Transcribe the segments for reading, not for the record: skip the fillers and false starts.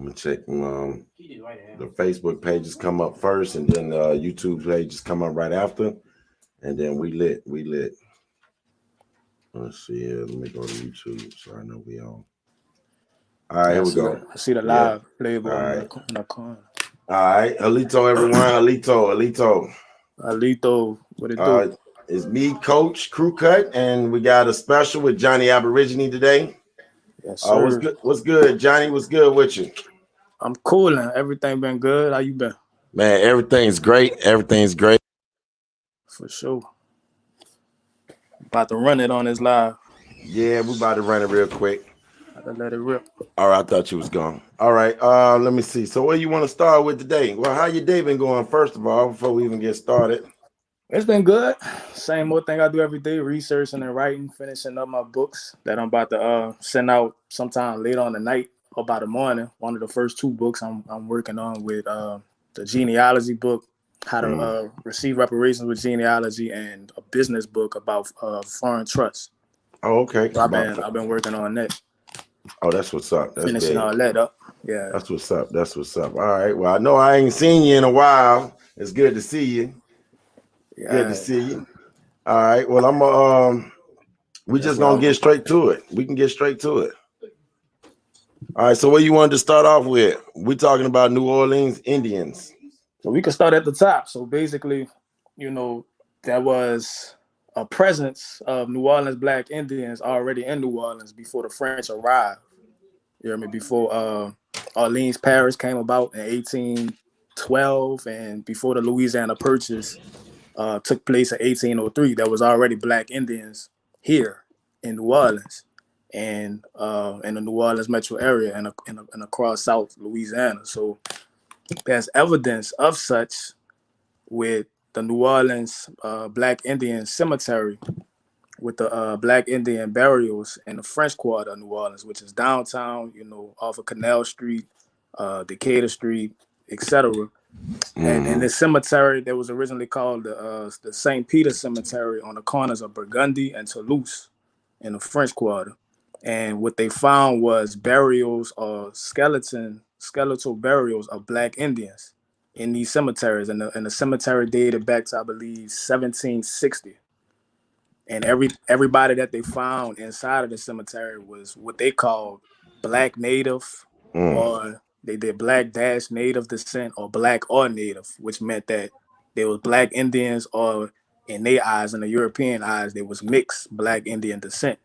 I'm gonna check the Facebook pages come up first, and then YouTube pages come up right after, and then we lit. Let's see here. Let me go to YouTube so I know we on. All right, Yeah, here we go. I see the Yeah. live label All in right. the corner. All right. Alito, everyone. Alito. Alito, what it do? It's me, Coach Crew Cut, and we got a special with Johnnie Aborigine today. Yes, sir. What's good, Johnny? What's good with you? I'm cool and everything been good. How you been? Man, everything's great. Everything's great. For sure. About to run it on this live. Yeah, we about to run it real quick. I gotta let it rip. All right, I thought you was gone. All right, let me see. So what do you want to start with today? Well, how your day been going, first of all, before we even get started? It's been good. Same old thing I do every day, researching and writing, finishing up my books that I'm about to send out sometime later on the night or by the morning. One of the first two books I'm working on with the genealogy book, how to receive reparations with genealogy, and a business book about foreign trusts. Oh, okay. So I've been working on that. Oh, that's what's up. That's finishing big. all that up. Yeah. That's what's up. All right. Well, I know I ain't seen you in a while. It's good to see you. Yeah. Good to see you. All right. Well, we just gonna get straight to it. We can get straight to it. All right. So what you wanted to start off with? We're talking about New Orleans Indians. So we can start at the top. So basically, there was a presence of New Orleans Black Indians already in New Orleans before the French arrived. You know what I mean? Before Orleans Parish came about in 1812, and before the Louisiana Purchase took place in 1803, there was already Black Indians here in New Orleans and in the New Orleans metro area and across South Louisiana. So there's evidence of such with the New Orleans Black Indian Cemetery, with the Black Indian burials in the French Quarter of New Orleans, which is downtown, off of Canal Street, Decatur Street, etc. And in this cemetery, that was originally called the St. Peter Cemetery on the corners of Burgundy and Toulouse in the French Quarter. And what they found was burials or skeletal burials of Black Indians in these cemeteries. And the cemetery dated back to, I believe, 1760. And everybody that they found inside of the cemetery was what they called Black Native, or they did Black dash Native descent, or Black or Native, which meant that they was Black Indians, or in their eyes, in the European eyes, they was mixed Black Indian descent.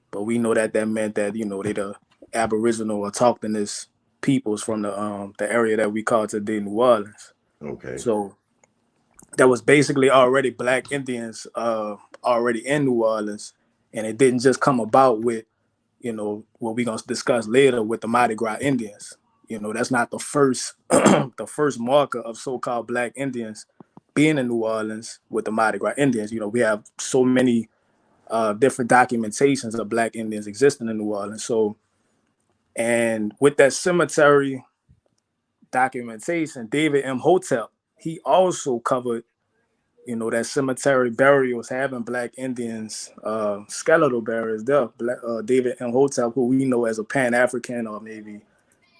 But we know that meant that, they the Aboriginal or Autochthonous peoples from the area that we call today New Orleans. Okay. So there was basically already Black Indians already in New Orleans, and it didn't just come about with, what we're gonna discuss later with the Mardi Gras Indians. That's not the first the first marker of so-called Black Indians being in New Orleans with the Mardi Gras Indians. We have so many different documentations of Black Indians existing in New Orleans. So, and with that cemetery documentation, David M. Hotep, he also covered, that cemetery burials having Black Indians, skeletal burials there. David M. Hotep, who we know as a Pan-African or maybe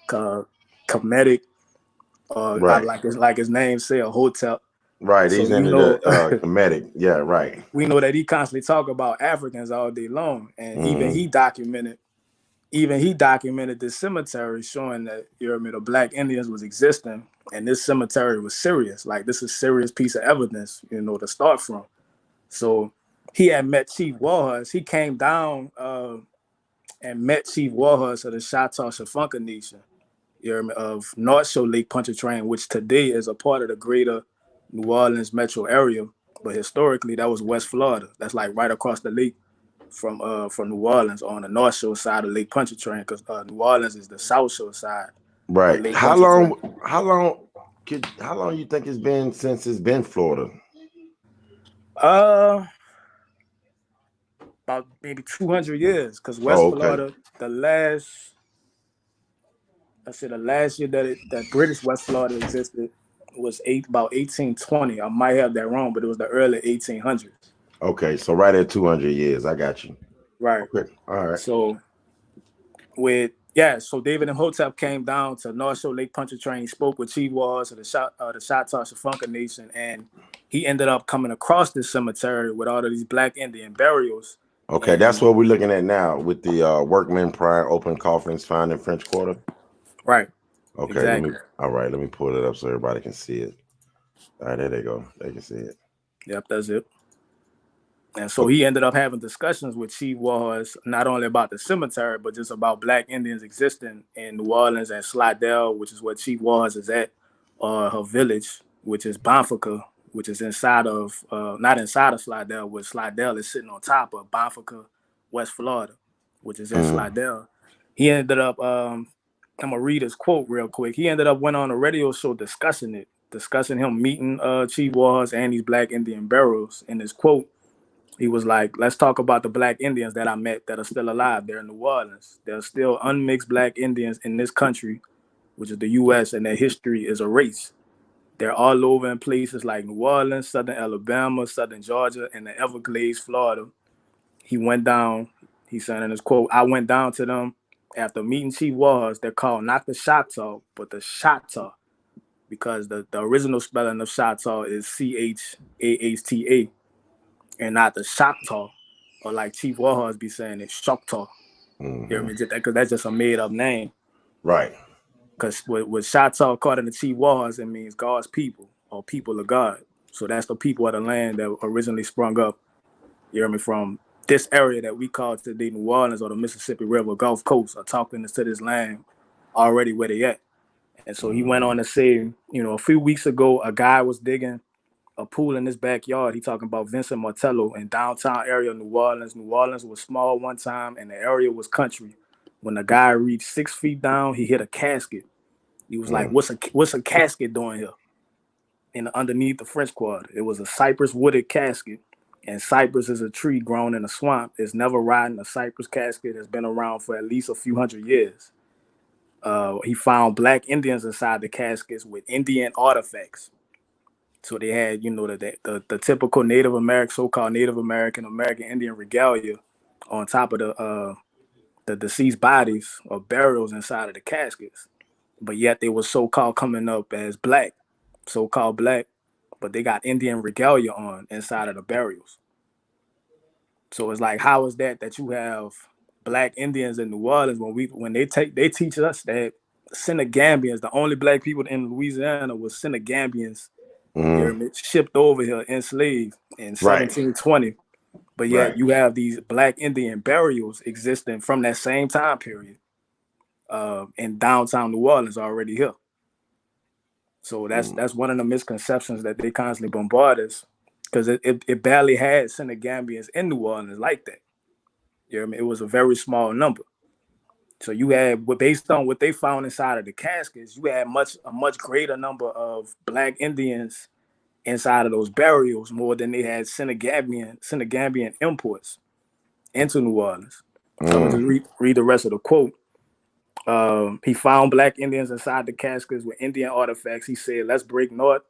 Kemetic, right. like his name say, a Hotep. Right, he's into the Kemetic. Yeah, right. We know that he constantly talk about Africans all day long, and even he documented this cemetery, showing that the Black Indians was existing, and this cemetery was serious. Like, this is a serious piece of evidence, to start from. So he had met Chief Warhurst. He came down and met Chief Warhurst of the Choctaw Shafunka Nation, of North Shore Lake Pontchartrain, which today is a part of the greater New Orleans metro area. But historically, that was West Florida. That's like right across the lake from New Orleans on the North Shore side of Lake Pontchartrain, because New Orleans is the South Shore side. Right. How long you think it's been since it's been Florida? About maybe 200 years, because West Florida, the last year that British West Florida existed was about 1820. I might have that wrong, but it was the early 1800s. Okay, so right at 200 years. I got you. Right. Okay. All right. So with Yeah, so David Imhotep came down to North Shore Lake Pontchartrain, spoke with Chief Wars of the Choctaw Shafunka Nation, and he ended up coming across this cemetery with all of these Black Indian burials. Okay, And that's what we're looking at now with the workmen prior open coffins found in French Quarter. right, Okay, exactly. let me pull it up so everybody can see it. All right, there they go. They can see it. Yep, that's it. And so he ended up having discussions with Chief Wars, not only about the cemetery, but just about Black Indians existing in New Orleans and Slidell, which is where Chief Wars is at, or her village, which is Bonfaka, which is inside of, not inside of Slidell, where Slidell is sitting on top of Bonfaka, West Florida, which is in Slidell. He ended up, I'm going to read his quote real quick. He ended up went on a radio show discussing him meeting Chief Wars and these Black Indian burials. In his quote, he was like, let's talk about the Black Indians that I met that are still alive there in New Orleans. There are still unmixed Black Indians in this country, which is the U.S., and their history is a race. They're all over in places like New Orleans, Southern Alabama, Southern Georgia, and the Everglades, Florida. He went down, he said in his quote, I went down to them after meeting Chief Wars. They're called not the Choctaw, but the Choctaw, because the original spelling of Choctaw is Chahta, and not the Choctaw, or like Chief Warhorse be saying it's Choctaw. You hear me? Because that's just a made up name. Right. Because with Choctaw, according to Chief Warhorse, it means God's people or people of God. So that's the people of the land that originally sprung up, you hear me, from this area that we call today New Orleans or the Mississippi River, Gulf Coast, are talking to this land already where they at. And so he went on to say, a few weeks ago, a guy was digging a pool in his backyard. He talking about Vincent Martello in downtown area of New Orleans. New Orleans was small one time, and the area was country. When the guy reached 6 feet down, he hit a casket. He was like, "What's a casket doing here?" And underneath the French Quarter, it was a cypress wooded casket. And cypress is a tree grown in a swamp. It's never rotting. A cypress casket has been around for at least a few hundred years. He found Black Indians inside the caskets with Indian artifacts. So they had, the typical Native American, so-called Native American Indian regalia on top of the deceased bodies or burials inside of the caskets. But yet they were so-called coming up as Black, so-called Black, but they got Indian regalia on inside of the burials. So it's like, how is that you have Black Indians in New Orleans when they teach us that Senegambians, the only Black people in Louisiana was Senegambians, shipped over here enslaved in 1720. But yet you have these Black Indian burials existing from that same time period in downtown New Orleans already here. So that's one of the misconceptions that they constantly bombard us, because it barely had Senegambians in New Orleans like that. You know what I mean? It was a very small number. So you had, based on what they found inside of the caskets, you had a much greater number of Black Indians inside of those burials, more than they had Senegambian imports into New Orleans. So I'm gonna just read the rest of the quote. He found Black Indians inside the caskets with Indian artifacts. He said, let's break north.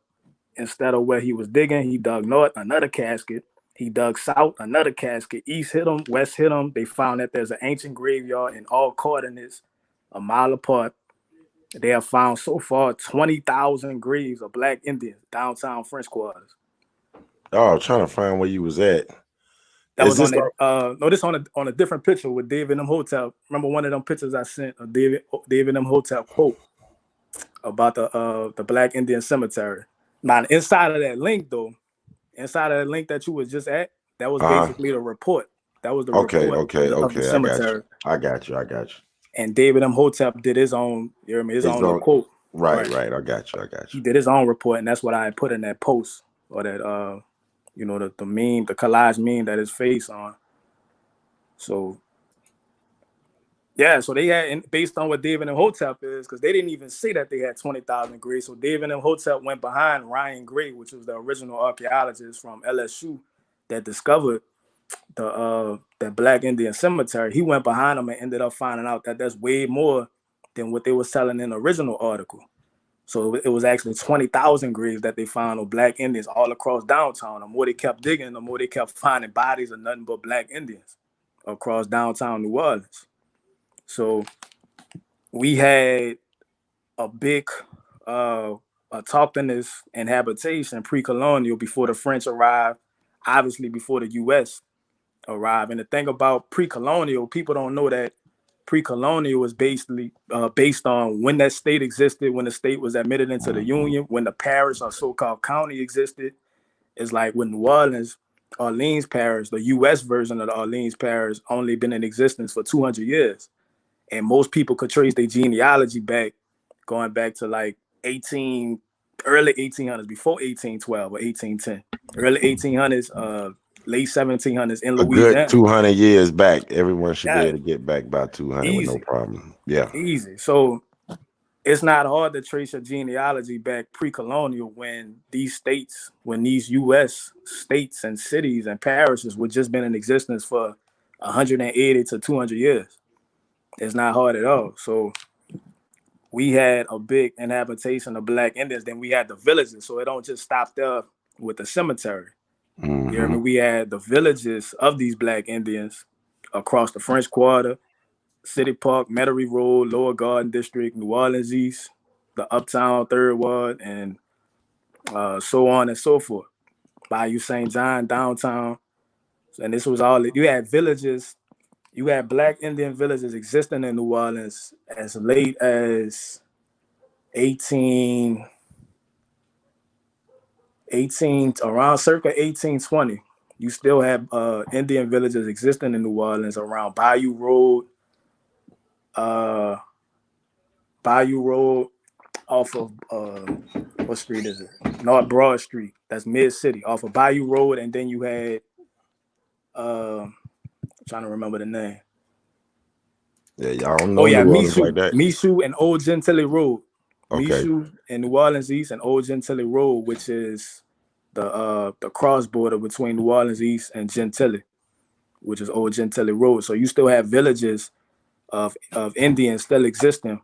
Instead of where he was digging, he dug north, another casket. He dug south, another casket. East hit him, west hit him. They found that there's an ancient graveyard in all coordinates a mile apart. They have found so far 20,000 graves of Black Indians downtown French Quarters. Oh, I'm trying to find where you was at. That was on that. This on a different picture with David Imhotep. Remember one of them pictures I sent of David Imhotep quote about the Black Indian cemetery. Now inside of that link that you was just at, that was basically the report. That was the report of the cemetery. I got you. And David Imhotep did his own, you hear me, his own quote. Right. I got you. He did his own report, and that's what I put in that post, or that the meme, the collage meme that his face on. So yeah, so they had, based on what David Imhotep is, because they didn't even say that they had 20,000 graves. So David Imhotep went behind Ryan Gray, which was the original archaeologist from LSU that discovered the Black Indian cemetery. He went behind them and ended up finding out that that's way more than what they was telling in the original article. So it was actually 20,000 graves that they found of Black Indians all across downtown. The more they kept digging, the more they kept finding bodies of nothing but Black Indians across downtown New Orleans. So we had a big autochthonous inhabitation pre-colonial before the French arrived, obviously before the U.S. arrived. And the thing about pre-colonial, people don't know that pre-colonial is basically based on when that state existed, when the state was admitted into the Union, when the parish or so-called county existed. It's like when New Orleans Parish, the U.S. version of the Orleans Parish, only been in existence for 200 years. And most people could trace their genealogy back, going back to like early 1800s, before 1812 or 1810, early 1800s, late 1700s in A good Louisiana. 200 years back. Everyone should be Yeah, able to get back by 200 with no easy, problem. Yeah. easy. So it's not hard to trace your genealogy back pre-colonial when these states, when these U.S. states and cities and parishes were just been in existence for 180 to 200 years. It's not hard at all. So we had a big inhabitation of Black Indians. Then we had the villages. So it don't just stop there with the cemetery. You hear me? We had the villages of these Black Indians across the French Quarter, City Park, Metairie Road, Lower Garden District, New Orleans East, the Uptown Third Ward, and so on and so forth. Bayou St. John, downtown. And this was all, you had villages, you had Black Indian villages existing in New Orleans as late as 18, around circa 1820. You still have Indian villages existing in New Orleans around Bayou Road off of what street is it? North Broad Street. That's Mid City off of Bayou Road, and then you had I'm trying to remember the name. Yeah, y'all don't know Oh yeah, New Orleans like that. Michoud and Old Gentilly Road. Okay. Michoud and New Orleans East and Old Gentilly Road, which is the cross border between New Orleans East and Gentilly, which is Old Gentilly Road. So you still have villages of Indians still existing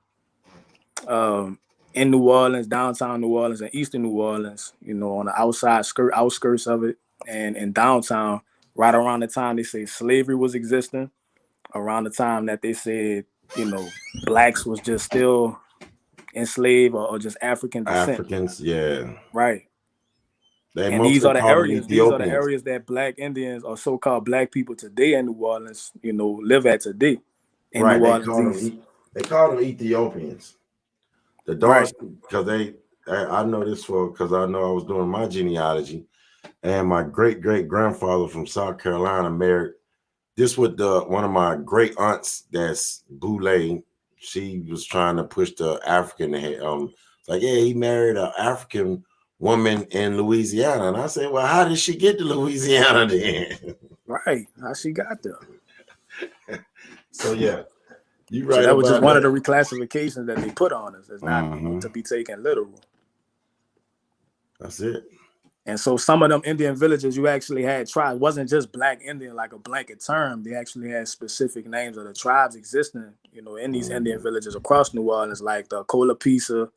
in New Orleans, downtown New Orleans, and eastern New Orleans, you know, on the outskirts of it, and in downtown, right around the time they say slavery was existing, around the time that they said, you know, blacks was just still enslaved or just African descent. Africans, yeah. Right. They And these are the areas, Ethiopians. that Black Indians or so-called Black people today in New Orleans, you know, live at today in Right, New Orleans East. they call them Ethiopians. The dark, because I know this because I know I was doing my genealogy, and my great grandfather from South Carolina married this with one of my great aunts. That's Boulay. She was trying to push the African. Like, yeah, he married an African woman in Louisiana, and I said, well, how did she get to Louisiana then? Right, how she got there? So yeah. You right. So that was just one of the reclassifications that they put on us. It's not to be taken literal. That's it. And so some of them Indian villages, you actually had tribes. It wasn't just Black Indian like a blanket term. They actually had specific names of the tribes existing, you know, in these Indian villages across New Orleans, like the Colapisa,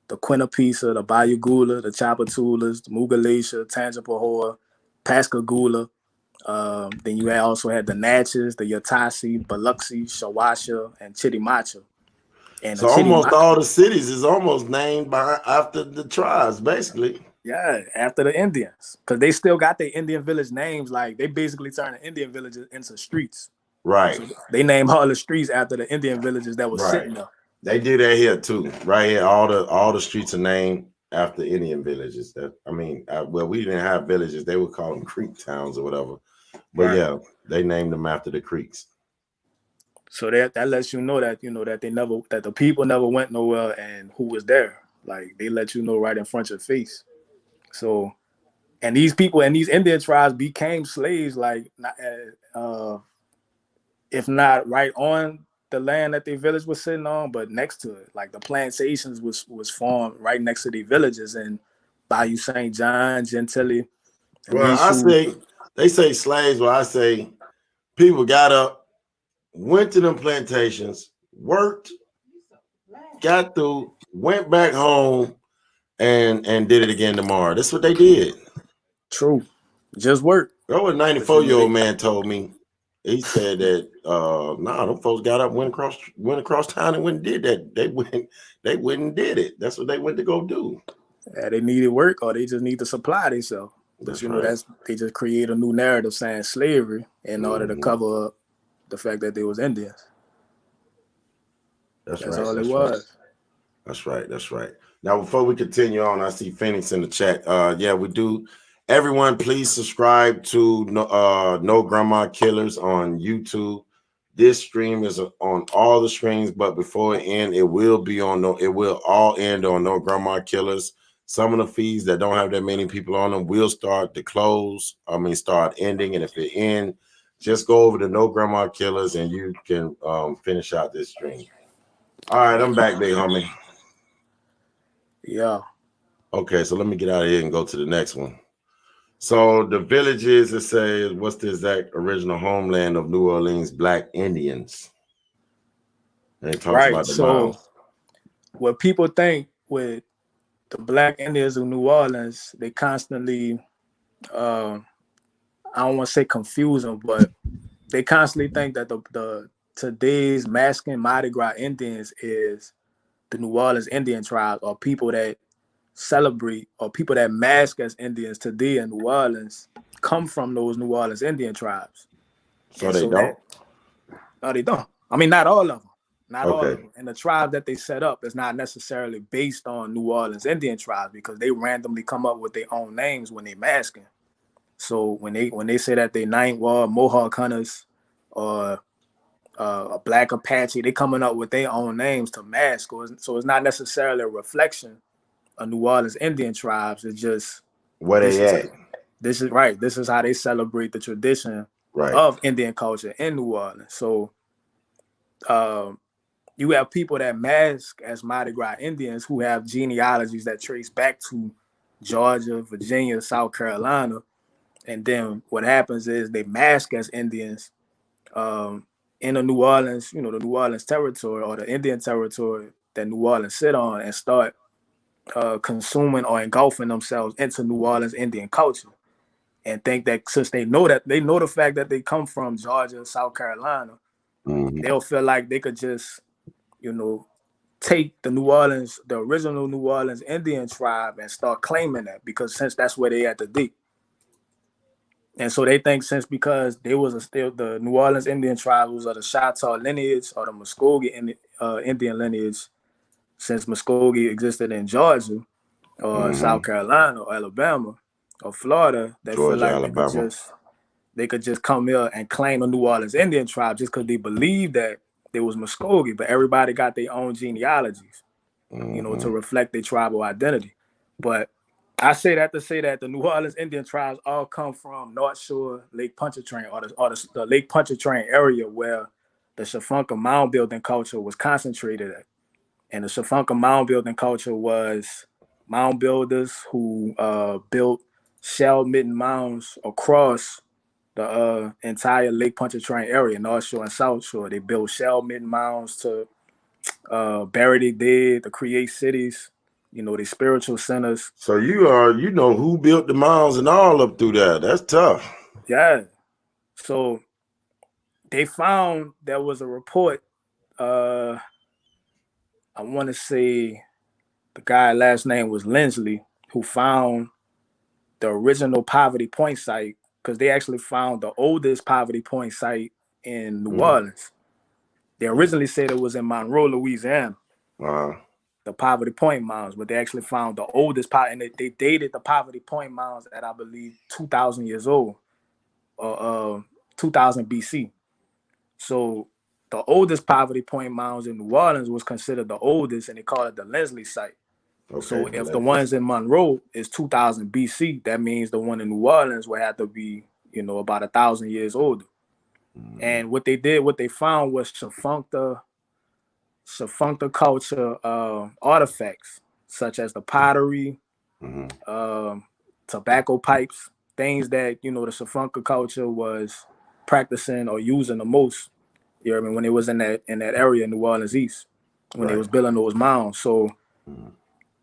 the Quinapisa, the Bayagula, the Chapatulas, the Mugalasha, Tangipahoa, Pascagoula. Then you also had the Natchez, the Yatasi, Biloxi, Shawasha, and Chitimacha. And so almost all the cities is almost named after the tribes, basically. Yeah, after the Indians, because they still got their Indian village names. Like they basically turned the Indian villages into streets. Right. So they named all the streets after the Indian villages that was sitting there. They do that here too. Right here, all the streets are named after Indian villages. Well, we didn't have villages. They would call them creek towns or whatever. But yeah, they named them after the creeks. So that lets you know that that the people never went nowhere and who was there. Like they let you know right in front of your face. So, and these people and these Indian tribes became slaves, like if not right on the land that their village was sitting on, but next to it. Like the plantations was formed right next to the villages in Bayou St. John, Gentilly. Well, they say slaves. Well, I say people got up, went to them plantations, worked, got through, went back home, and did it again tomorrow. That's what they did. True. Just work. That was a 94-year-old man told me. He said that nah, them folks got up, went across town and went and did that. They went and did it. That's what they went to go do. Yeah, they needed work, or they just need to supply themselves. But That's right. they just create a new narrative saying slavery in order to cover up the fact that they was Indians. That's That's right. all it That's right. was. That's right. That's right. Now, before we continue on, I see Phoenix in the chat. Yeah, we do. Everyone, please subscribe to No Grandma Killers on YouTube. This stream is on all the streams, but before it ends, it will be on it will all end on No Grandma Killers. Some of the feeds that don't have that many people on them will start to close. Start ending, and if it ends, just go over to No Grandma Killers and you can finish out this stream. All right, I'm back, big homie. Yeah. Okay, so let me get out of here and go to the next one. So the villages, it says, what's the exact original homeland of New Orleans Black Indians? And it talks Right. about the So mounds. what people think with the Black Indians of New Orleans, they constantly, I don't want to say confuse them, but they constantly think that the today's masking Mardi Gras Indians is the New Orleans Indian tribes, or people that celebrate, or people that mask as Indians today in New Orleans come from those New Orleans Indian tribes. So And they so don't? no, they don't. I mean, not all of them. Not all Okay. of them. And the tribe that they set up is not necessarily based on New Orleans Indian tribes, because they randomly come up with their own names when they masking. So when they say that they Ninth Ward Mohawk Hunters or a Black Apache, they coming up with their own names to mask. So it's not necessarily a reflection of New Orleans Indian tribes. It's just Where this they is at? this is right. This is how they celebrate the tradition Right. of Indian culture in New Orleans. So you have people that mask as Mardi Gras Indians who have genealogies that trace back to Georgia, Virginia, South Carolina. And then what happens is they mask as Indians in the New Orleans, the New Orleans territory, or the Indian territory that New Orleans sit on, and start consuming or engulfing themselves into New Orleans Indian culture, and think that since they know the fact that they come from Georgia, South Carolina, they'll feel like they could just, take the original New Orleans Indian tribe and start claiming that, because since that's where they at the deep. And so they think because they was still the New Orleans Indian tribe was of the Choctaw lineage or the Muskogee Indian lineage, since Muskogee existed in Georgia or South Carolina or Alabama or Florida, they feel Georgia, like Alabama. they could just come here and claim a New Orleans Indian tribe just because they believe that there was Muskogee, but everybody got their own genealogies, to reflect their tribal identity. But I say that to say that the New Orleans Indian tribes all come from North Shore Lake Pontchartrain, or the Lake Pontchartrain area where the Shafunka mound building culture was concentrated at. And the Shafunka mound building culture was mound builders who built shell mitten mounds across the entire Lake Pontchartrain area, North Shore and South Shore. They built shell mitten mounds to bury their dead, to create cities, their spiritual centers. So you know who built the mounds and all up through there. That's tough. Yeah. So they found there was a report. I want to say the guy last name was Lindsley, who found the original Poverty Point site, because they actually found the oldest Poverty Point site in New Orleans. They originally said it was in Monroe, Louisiana, the Poverty Point mounds, but they actually found the oldest and they dated the Poverty Point mounds at, I believe, 2,000 years old, or 2000 BC. So the oldest Poverty Point mounds in New Orleans was considered the oldest, and they called it the Lindsley site. Okay, so if the ones in Monroe is 2000 BC, that means the one in New Orleans would have to be, about 1,000 years older. And what they found was Shafunka culture artifacts, such as the pottery, tobacco pipes, things that, the Shafunka culture was practicing or using the most. You know what I mean? When it was in that area in New Orleans East, when they was building those mounds. So,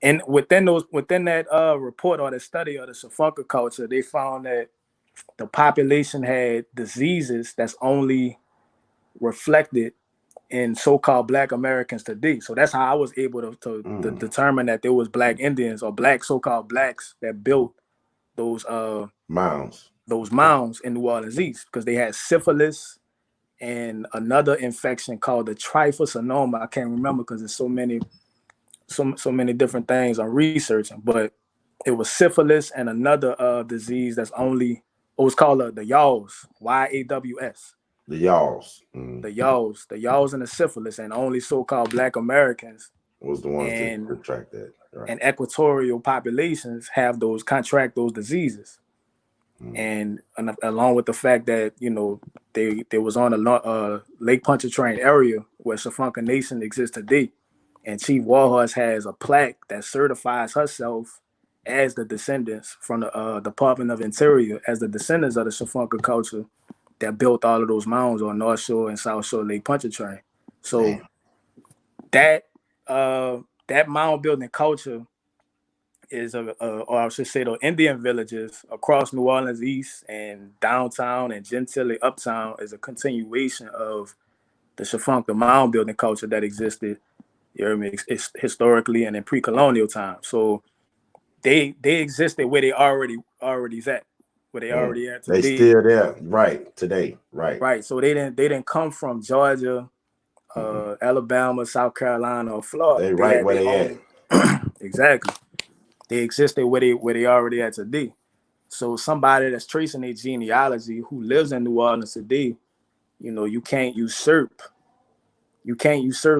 and within that report or the study of the Shafunka culture, they found that the population had diseases that's only reflected in so-called Black Americans today. So that's how I was able to determine that there was Black Indians or Black so-called Blacks that built those mounds in New Orleans East, because they had syphilis and another infection called the tryphosinoma. I can't remember because there's so many different things I'm researching, but it was syphilis and another disease that's only, it was called the yaws, YAWS. The Yaws. The yaws and the syphilis, and only so-called Black Americans was the ones that contract that. Right. And equatorial populations have contract those diseases. And along with the fact that, you know, they was on a Lake Pontchartrain area where Shafunka Nation exists today, and Chief Warhorse has a plaque that certifies herself as the descendants from the Department of Interior, as the descendants of the Shafunka culture that built all of those mounds on North Shore and South Shore Lake Pontchartrain. So that mound building culture is or I should say, the Indian villages across New Orleans East and downtown and Gentilly uptown is a continuation of the Shafunka mound building culture that existed, you know what I mean, historically and in pre-colonial times. So they existed where they already at, where they already at today. They still there, right, today, right. Right. So they didn't come from Georgia, Alabama, South Carolina, or Florida. They right where they at. Exactly. They existed where they already at today. So somebody that's tracing their genealogy who lives in New Orleans today, you know, you can't usurp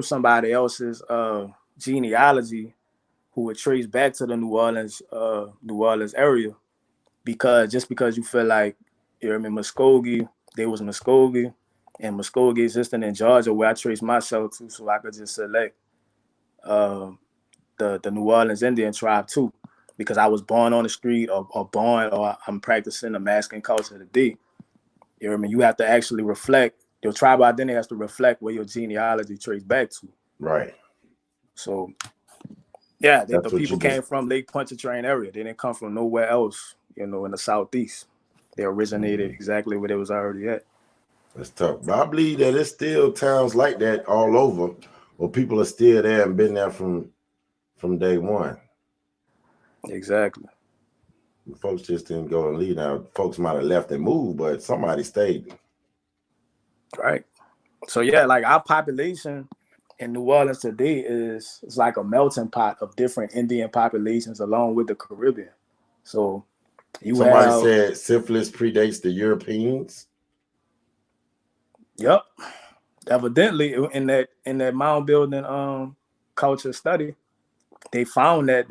somebody else's genealogy who would trace back to the New Orleans area, because you feel like, you know, I mean, Muskogee, there was Muskogee, and Muskogee existing in Georgia where I trace myself to, so I could just select the New Orleans Indian tribe too, because I was born on the street or I'm practicing the masculine culture today. You know what I mean? You have to actually reflect, your tribal identity has to reflect where your genealogy traces back to. Right. So yeah, the people came from Lake Pontchartrain area. They didn't come from nowhere else, you know, in the Southeast. They originated exactly where they was already at. That's tough. But I believe that it's still towns like that all over, where people are still there and been there from day one. Exactly. Folks just didn't go and leave. Now, folks might have left and moved, but somebody stayed. Right. So yeah, like our population in New Orleans today is like a melting pot of different Indian populations along with the Caribbean. So somebody said syphilis predates the Europeans. Yep. Evidently, in that mound building culture study, they found that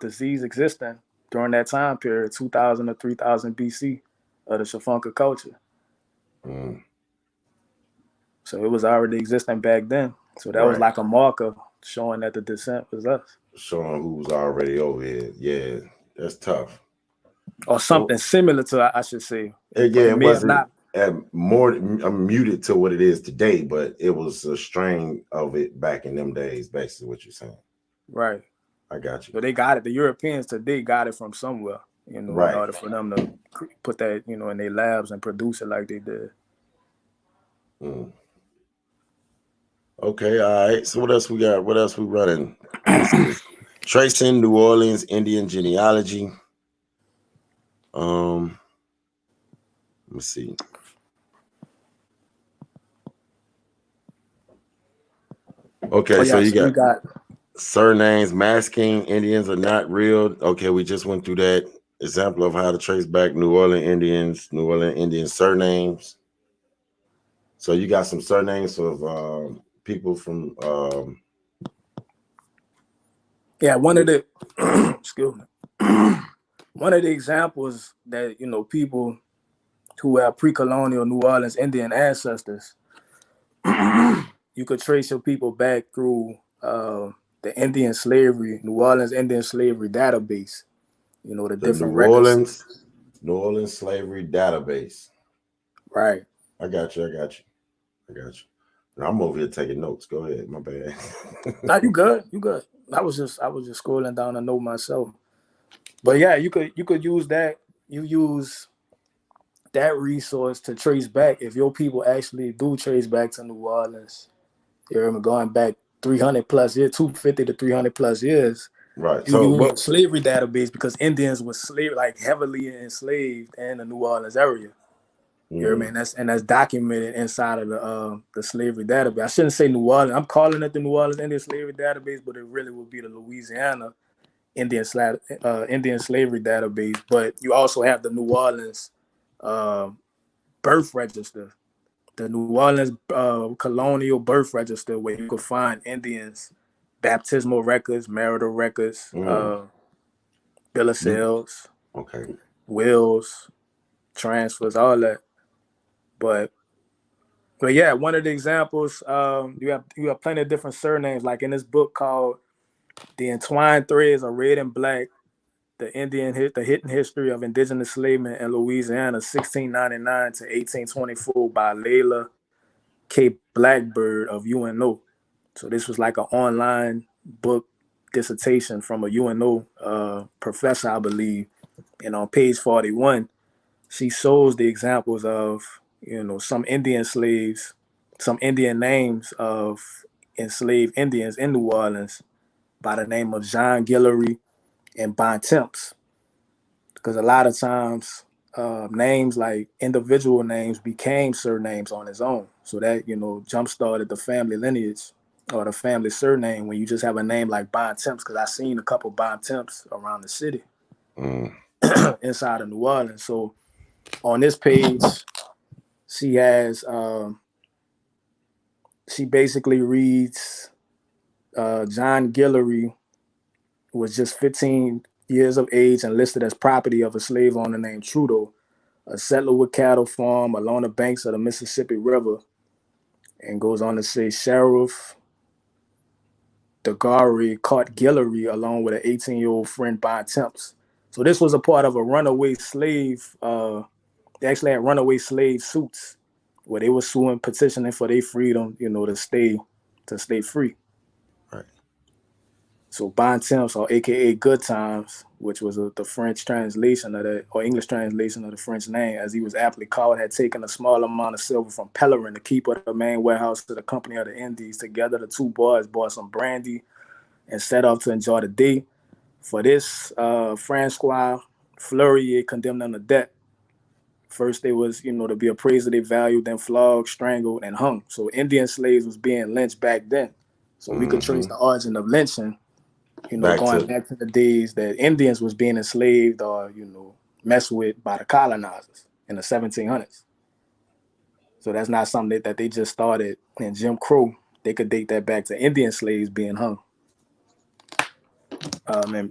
disease existing during that time period, 2000 to 3000 BC, of the Shafunka culture. So it was already existing back then. So that was like a marker showing that the descent was us. Showing who was already over here. Yeah, that's tough. Or something similar to, I should say. Yeah, it wasn't more muted to what it is today, but it was a strain of it back in them days, basically what you're saying. Right. I got you. So they got it. The Europeans today got it from somewhere, you know, in order for them to put that, you know, in their labs and produce it like they did. Okay, all right. So what else we got? What else we running? Tracing New Orleans Indian Genealogy. Let me see. Okay, so you got surnames, masking Indians are not real. Okay, we just went through that example of how to trace back New Orleans Indian surnames. So you got some surnames of people from one of the excuse me. One of the examples that, you know, people who have pre-colonial New Orleans Indian ancestors, you could trace your people back through the Indian slavery, New Orleans Indian slavery database. You know, the different records. New Orleans slavery database. Right. I got you. I'm over here taking notes. Go ahead. My bad. No, you good. I was just scrolling down a note myself. But yeah, you could use that. You use that resource to trace back, if your people actually do trace back to New Orleans, you're going back 300 plus years, 250 to 300 plus years, Right. you So use a what? slavery database because Indians were like heavily enslaved in the New Orleans area. You know what I mean? That's documented inside of the slavery database. I shouldn't say New Orleans. I'm calling it the New Orleans Indian Slavery Database, but it really would be the Louisiana Indian slavery database. But you also have the New Orleans uh, birth register, the New Orleans colonial birth register, where you could find Indians, baptismal records, marital records, bill of sales, Okay. wills, transfers, all that. But yeah, one of the examples, you have plenty of different surnames. Like in this book called "The Entwined Threads of Red and Black: the Hidden History of Indigenous Enslavement in Louisiana, 1699 to 1824" by Layla K. Blackbird of UNO. So this was like an online book dissertation from a UNO professor, I believe. And on page 41, she shows the examples of, some Indian slaves, some Indian names of enslaved Indians in New Orleans by the name of Jean Guillory and Bontemps. Because a lot of times names like individual names became surnames on its own. So that, jump started the family lineage or the family surname when you just have a name like Bontemps, because I've seen a couple Bontemps around the city inside of New Orleans. So on this page, she has she basically reads John Guillory was just 15 years of age and listed as property of a slave owner named Trudeau, a settler with cattle farm along the banks of the Mississippi River, and goes on to say Sheriff Degary caught Guillory along with an 18-year-old friend Bontemps. So this was a part of a runaway slave. They actually had runaway slave suits where they were suing, petitioning for their freedom, to stay free. Right. So Bontemps, or AKA Good Times, which was the French translation of that, or English translation of the French name, as he was aptly called, had taken a small amount of silver from Pellerin, the keeper of the main warehouse to the Company of the Indies. Together, the two boys bought some brandy and set off to enjoy the day. For this, Francois Fleurier condemned them to death. First, they was, to be appraised of their value, then flogged, strangled, and hung. So Indian slaves was being lynched back then. So we could trace the origin of lynching, going back to the days that Indians was being enslaved or, messed with by the colonizers in the 1700s. So that's not something that they just started in Jim Crow. They could date that back to Indian slaves being hung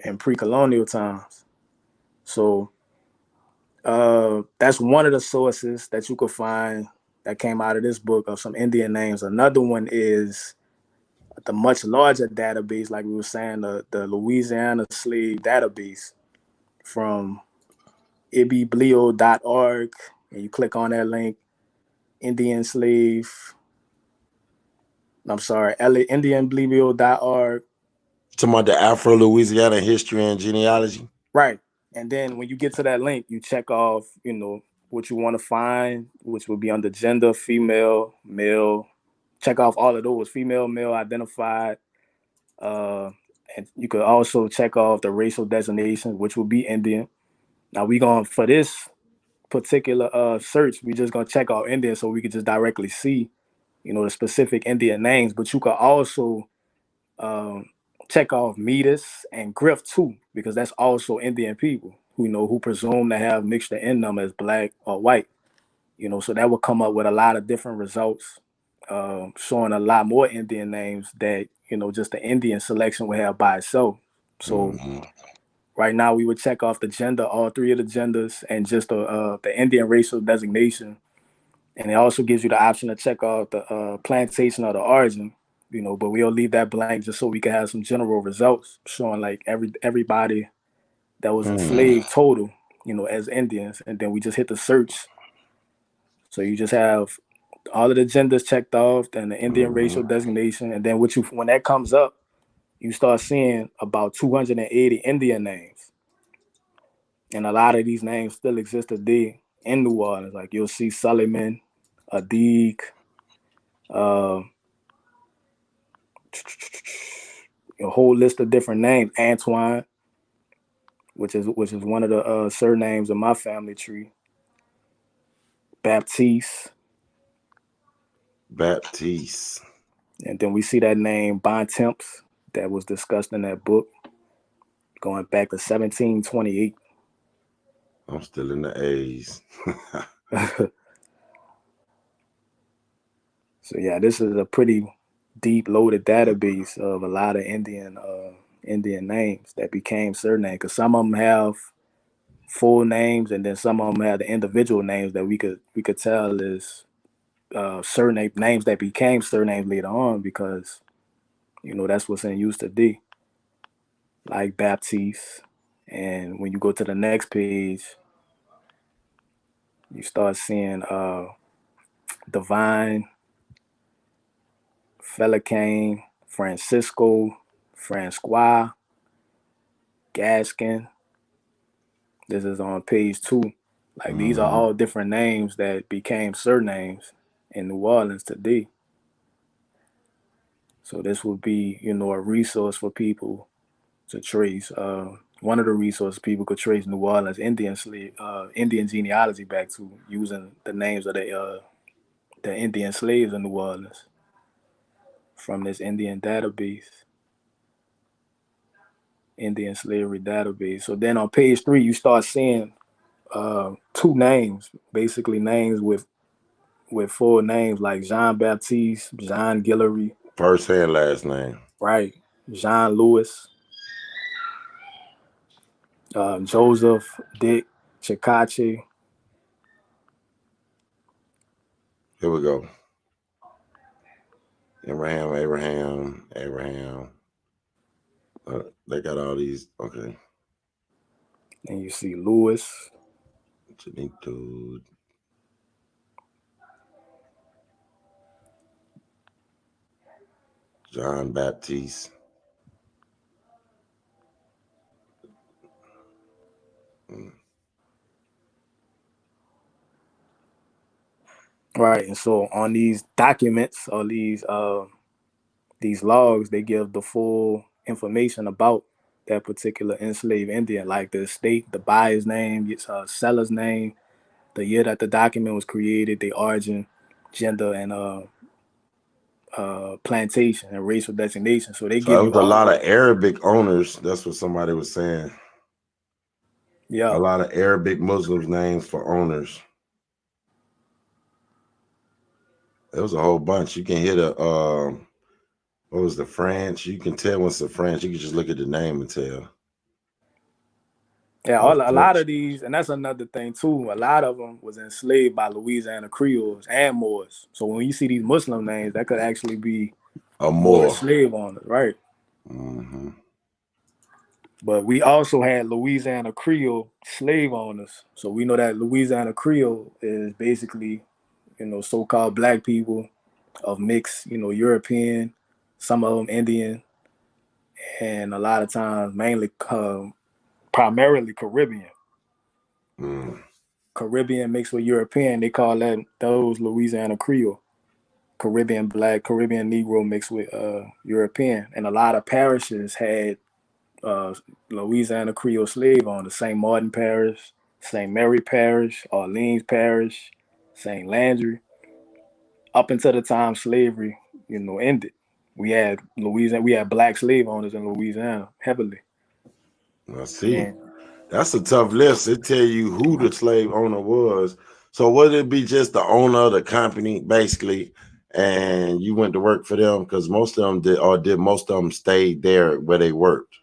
in pre-colonial times. So that's one of the sources that you could find that came out of this book of some Indian names. Another one is the much larger database, like we were saying, the Louisiana Slave Database from ibiblio.org. And you click on that link, indianblibio.org. Talking about the Afro Louisiana History and Genealogy. Right. And then when you get to that link, you check off, what you want to find, which would be under gender, female, male. Check off all of those, female, male, identified. And you could also check off the racial designation, which would be Indian. Now for this particular search, we just gonna check out Indian so we could just directly see, the specific Indian names. But you could also check off Metis and Griff too, because that's also Indian people who presume to have mixture in them as black or white. So that would come up with a lot of different results, showing a lot more Indian names that just the Indian selection would have by itself. So right now we would check off the gender, all three of the genders, and just the Indian racial designation. And it also gives you the option to check out the plantation or the origin, but we'll leave that blank just so we can have some general results showing like everybody that was enslaved total, as Indians. And then we just hit the search. So you just have all of the genders checked off and the Indian racial designation. And then when that comes up, you start seeing about 280 Indian names. And a lot of these names still exist today in New Orleans. Like you'll see Suleiman, Adig, uh, a whole list of different names. Antoine, which is one of the surnames of my family tree. Baptiste, Baptiste. and then we see that name Bontemps that was discussed in that book, going back to 1728. I'm still in the A's. So yeah, this is a pretty deep loaded database of a lot of Indian names that became surnames, because some of them have full names, and then some of them have the individual names that we could tell is surname names that became surnames later on, because that's what's in use today, like Baptiste. And when you go to the next page, you start seeing Divine, Felicane, Francisco, Francois, Gaskin. This is on page 2. Like these are all different names that became surnames in New Orleans today. So this would be, a resource for people to trace. One of the resources people could trace New Orleans Indian genealogy back to, using the names of the Indian slaves in New Orleans from this Indian database, Indian slavery database. So then on page 3, you start seeing 2 names, basically names with full names, like Jean Baptiste, Jean Guillory. First and last name. Right. Jean Louis, Joseph, Dick, Chikachi. Here we go. Abraham. They got all these. Okay. And you see Louis. Dude. John Baptiste. Right. And so on these documents, or these logs, they give the full information about that particular enslaved Indian, like the estate, the buyer's name, seller's name, the year that the document was created, the origin, gender, and plantation and racial designation. So they So give it you was a all lot that. of Arabic owners. That's what somebody was saying. Yeah. A lot of Arabic Muslims names for owners. There was a whole bunch. You can hit what was the French? You can tell when it's the French. You can just look at the name and tell. Yeah, a lot of these, and that's another thing too. A lot of them was enslaved by Louisiana Creoles and Moors. So when you see these Muslim names, that could actually be A Moor Moor. slave owners, right? Mm-hmm. But we also had Louisiana Creole slave owners. So we know that Louisiana Creole is basically, so-called black people of mixed, European, some of them Indian, and a lot of times mainly primarily Caribbean. Caribbean mixed with European, they call those Louisiana Creole. Caribbean black, Caribbean Negro mixed with European. And a lot of parishes had Louisiana Creole slave owners. St. Martin Parish, St. Mary Parish, Orleans Parish, St. Landry. Up until the time slavery, ended. We had black slave owners in Louisiana heavily. I see. And That's a tough list. It tell you who the slave owner was. So would it be just the owner of the company, basically, and you went to work for them? Because most of them did most of them stay there where they worked?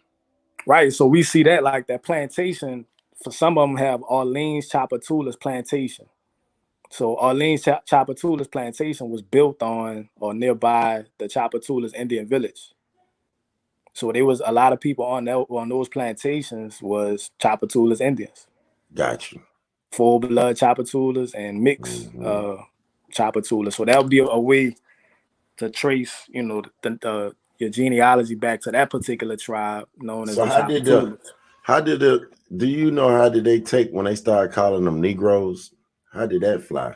right, so we see that, like that plantation, for some of them have Orleans Chapatoulas plantation. So Orleans Chapatoulas plantation was built on or nearby the Chapatoulas Indian village. So there was a lot of people on those plantations was Chapatoulas Indians. Got you. Full blood Chapatoulas and mixed Chapatoulas. So that would be a way to trace, your genealogy back to that particular tribe known as So the Chapatoulas. do you know how did they take when they started calling them Negroes? How did that fly?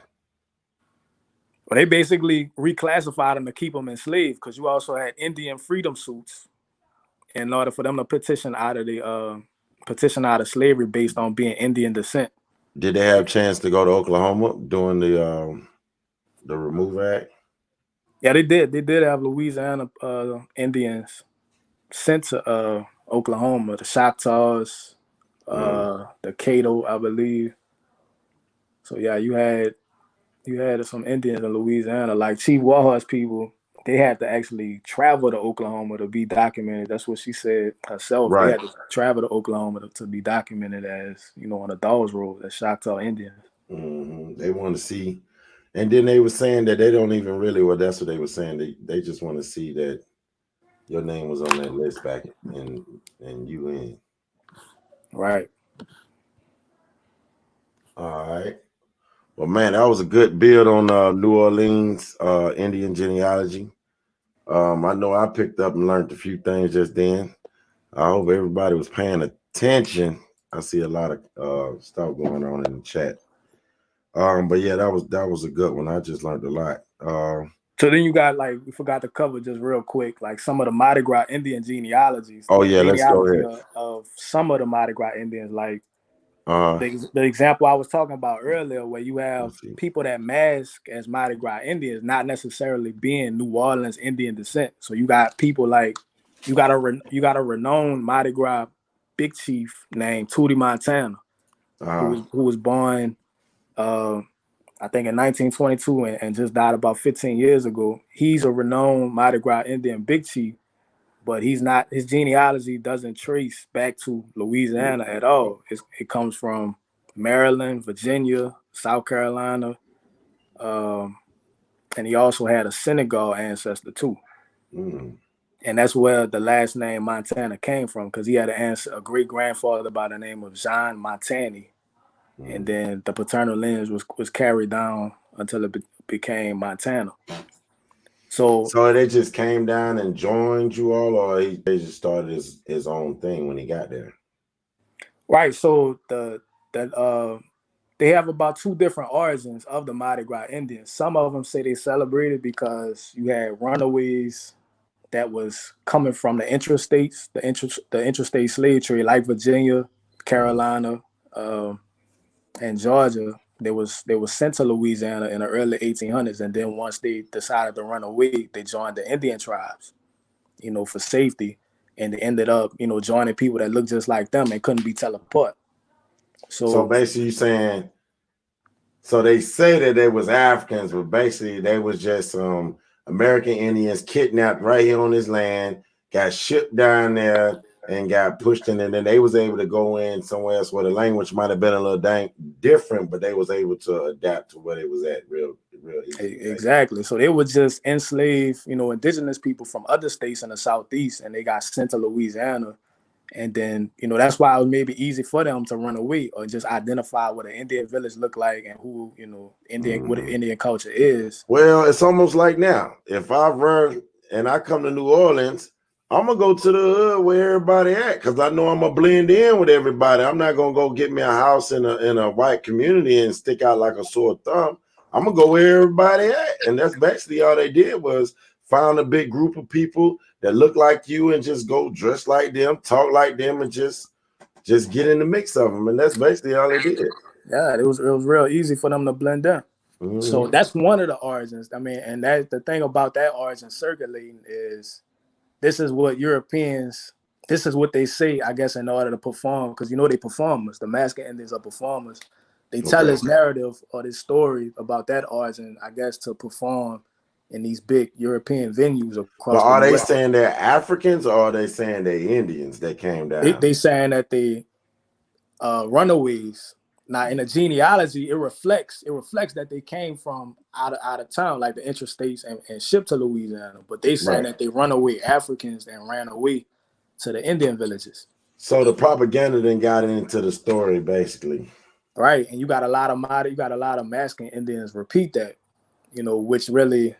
Well, they basically reclassified them to keep them enslaved because you also had Indian freedom suits in order for them to petition out of slavery based on being Indian descent. Did they have a chance to go to Oklahoma during the Remove Act? Yeah, they did. They did have Louisiana Indians sent to Oklahoma, the Choctaws, the Caddo, I believe. So yeah, you had some Indians in Louisiana, like Chief Warhorse people. They had to actually travel to Oklahoma to be documented. That's what she said herself. They Right. had to travel to Oklahoma to be documented as, on a Dawes Road as Choctaw Indians. Mm-hmm. They want to see, and then they were saying that they don't even really. Well, that's what they were saying. They just want to see that your name was on that list back in UN. Right. All right. Well, man, that was a good build on New Orleans Indian genealogy. I know I picked up and learned a few things just then. I hope everybody was paying attention. I see a lot of stuff going on in the chat. But yeah, that was a good one. I just learned a lot. So then you got, we forgot to cover just real quick, like some of the Mardi Gras Indian genealogies. Oh the yeah, let's go ahead. of some of the Mardi Gras Indians, like the example I was talking about earlier, where you have people that mask as Mardi Gras Indians, not necessarily being New Orleans Indian descent. So you got people like you got a renowned Mardi Gras big chief named Tootie Montana, who was born I think in 1922 and just died about 15 years ago. He's a renowned Mardi Gras Indian big chief, but he's not. His genealogy doesn't trace back to Louisiana at all. It comes from Maryland, Virginia, South Carolina, and he also had a Senegal ancestor too. And that's where the last name Montana came from, because he had a great grandfather by the name of Jean Montani. And then the paternal lineage was carried down until it became Montana. So they just came down and joined you all, or they just started his own thing when he got there? Right. So they have about two different origins of the Mardi Gras Indians. Some of them say they celebrated because you had runaways that was coming from the intrastates, the intrastate slave trade, like Virginia, Carolina, and Georgia. They was sent to Louisiana in the early 1800s, and then once they decided to run away, they joined the Indian tribes, for safety, and they ended up, joining people that looked just like them and couldn't be teleported. So basically, you're saying, so they say that they was Africans, but basically they was just American Indians kidnapped right here on this land, got shipped down there, and got pushed in, and then they was able to go in somewhere else where the language might have been a little different, but they was able to adapt to where it was at real easy. Exactly. So they would just enslave, indigenous people from other states in the Southeast, and they got sent to Louisiana. And then, that's why it was maybe easy for them to run away or just identify what an Indian village looked like and who, what the Indian culture is. Well, it's almost like now, if I run and I come to New Orleans, I'm gonna go to the hood where everybody at, because I know I'm gonna blend in with everybody. I'm not gonna go get me a house in a white community and stick out like a sore thumb. I'm gonna go where everybody at, and that's basically all they did was find a big group of people that look like you and just go dress like them, talk like them, and just get in the mix of them, and that's basically all they did. Yeah, it was real easy for them to blend in. So that's one of the origins. I mean, and that the thing about that origin circulating is, this is what they say, I guess, in order to perform, because they performers. The masking Indians are performers. They tell this narrative or this story about that origin, I guess, to perform in these big European venues across. But are they saying they're Africans, or are they saying they're Indians that came down? They saying that they runaways. Now, in the genealogy, it reflects that they came from out of town, like the interstates, and shipped to Louisiana. But they saying that they runaway Africans and ran away to the Indian villages. So the propaganda then got into the story, basically. Right, and you got a lot of masking Indians repeat that, which really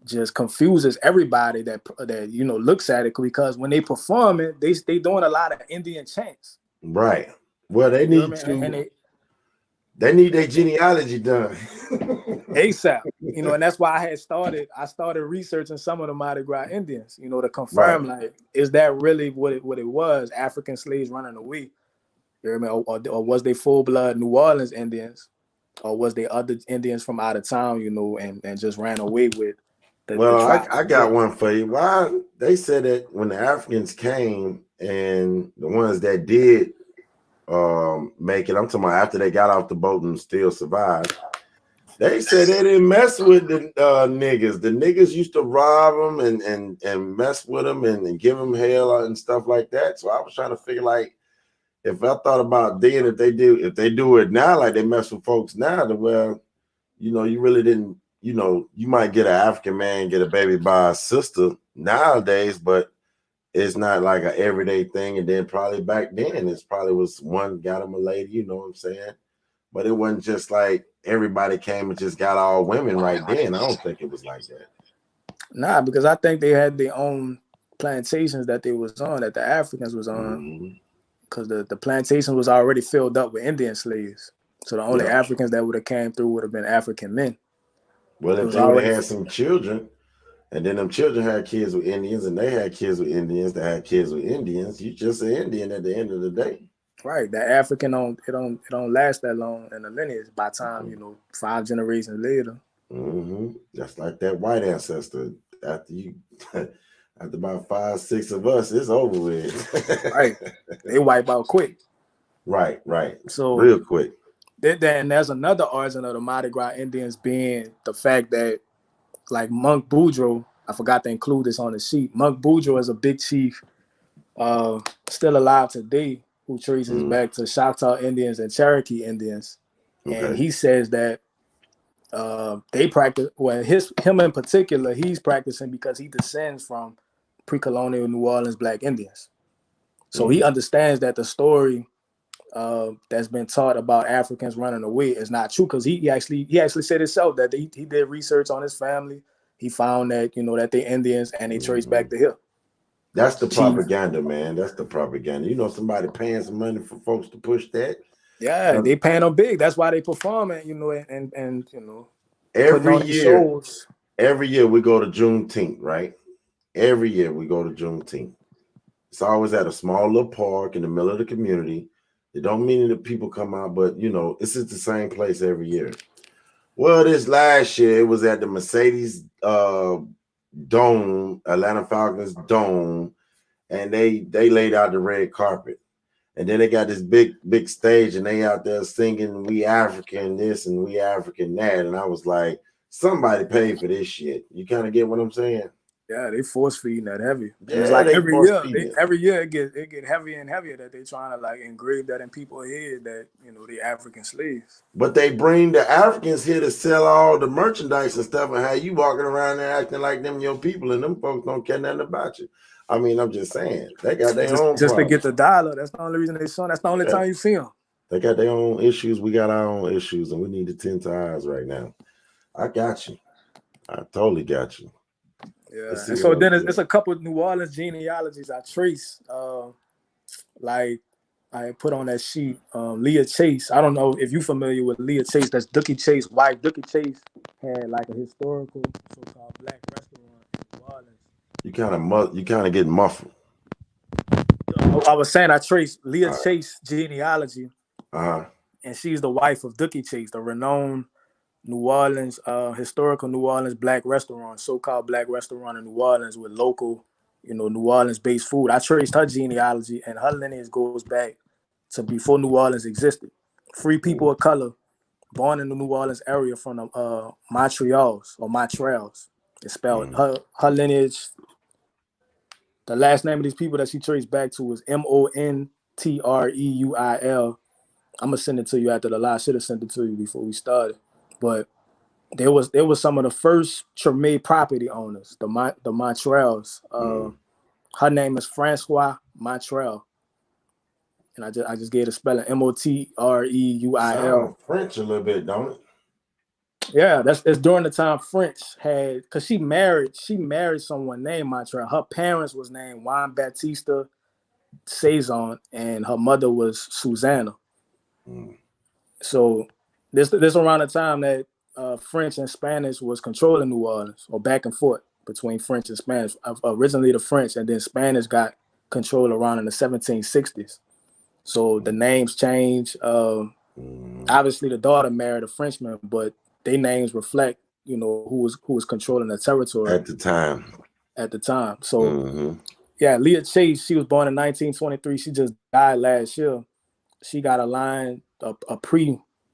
just confuses everybody that looks at it, because when they perform it, they doing a lot of Indian chants. Right. Well, they need to. They need their genealogy done. ASAP. And that's why I started researching some of the Mardi Gras Indians, to Right. confirm, like, is that really what it was? African slaves running away, you know what I mean? Or was they full blood New Orleans Indians, or was they other Indians from out of town, and just ran away with the Well, tribe? I got one for you. Why they said that when the Africans came and the ones that did make it, I'm talking about after they got off the boat and still survived. They said they didn't mess with the niggas. The niggas used to rob them and mess with them and give them hell and stuff like that. So I was trying to figure, like, if I thought about then, if they do it now, like they mess with folks now, then, well, you really didn't, you might get an African man get a baby by a sister nowadays, but it's not like an everyday thing. And then probably back then, it's probably was one got him a lady, you know what I'm saying? But it wasn't just like everybody came and just got all women right then. I don't think it was like that. Nah, because I think they had their own plantations that they was on, that the Africans was on, because the plantation was already filled up with Indian slaves. So the only Africans that would have came through would have been African men. Well, if they would have had some children, and then them children had kids with Indians, and they had kids with Indians that had kids with Indians, you just an Indian at the end of the day. Right. That African don't last that long in the lineage by time, 5 generations later. That's like that white ancestor. After about 5, 6 of us, it's over with. Right. They wipe out quick. Right. So real quick. Then there's another origin of the Mardi Gras Indians being the fact that, like, Monk Boudreaux, I forgot to include this on the sheet. Monk Boudreaux is a big chief, still alive today, who traces back to Choctaw Indians and Cherokee Indians. Okay. And he says that they practice, well, him in particular, he's practicing because he descends from pre-colonial New Orleans Black Indians. So he understands that the story that's been taught about Africans running away is not true, because he actually said himself that he did research on his family. He found that, that they Indians and they trace back to him. That's the propaganda, man. That's the propaganda. Somebody paying some money for folks to push that. Yeah, they paying them big. That's why they perform it, and every year we go to Juneteenth, right? Every year we go to Juneteenth. It's always at a small little park in the middle of the community. It don't mean that people come out, but it's at the same place every year. Well, this last year it was at the Mercedes Dome, Atlanta Falcons Dome, and they laid out the red carpet. And then they got this big stage, and they out there singing "We African this" and "We African that." And I was like, somebody paid for this shit. You kind of get what I'm saying? Yeah, they force feeding that heavy. Yeah, it's like every year it get heavier and heavier that they trying to, like, engrave that in people's head that they African slaves. But they bring the Africans here to sell all the merchandise and stuff, and how you walking around there acting like them your people, and them folks don't care nothing about you. I mean, I'm just saying, they got their own just problems. to get the dollar. That's the only reason they show. That's the only time you see them. They got their own issues. We got our own issues, and we need to tend to ours right now. I got you. I totally got you. Yeah. And so then it's a couple of New Orleans genealogies I trace. Like I put on that sheet, Leah Chase. I don't know if you're familiar with Leah Chase. That's Dookie Chase. Wife Dookie Chase had like a historical so-called black restaurant in New Orleans. You kind of get muffled. I was saying I traced Leah Chase genealogy, and she's the wife of Dookie Chase, the renowned New Orleans, historical New Orleans black restaurant, so-called black restaurant in New Orleans with local, New Orleans-based food. I traced her genealogy, and her lineage goes back to before New Orleans existed. Free people of color born in the New Orleans area from the Montreals. It's spelled her lineage. The last name of these people that she traced back to was Montreuil. I'm gonna send it to you after the live. I should have sent it to you before we started. But there was some of the first Treme property owners, the Montreals. Her name is Francois Montreal, and I just gave the spelling Motreuil. Sound French a little bit, don't it? Yeah, it's during the time French had, because she married someone named Montreal. Her parents was named Juan Baptista Saison, and her mother was Susanna. So This around the time that French and Spanish was controlling New Orleans, or back and forth between French and Spanish. Originally the French, and then Spanish got control around in the 1760s. So the names changed. Obviously, the daughter married a Frenchman, but their names reflect, who was controlling the territory at the time. So, yeah, Leah Chase, she was born in 1923. She just died last year. She got a line,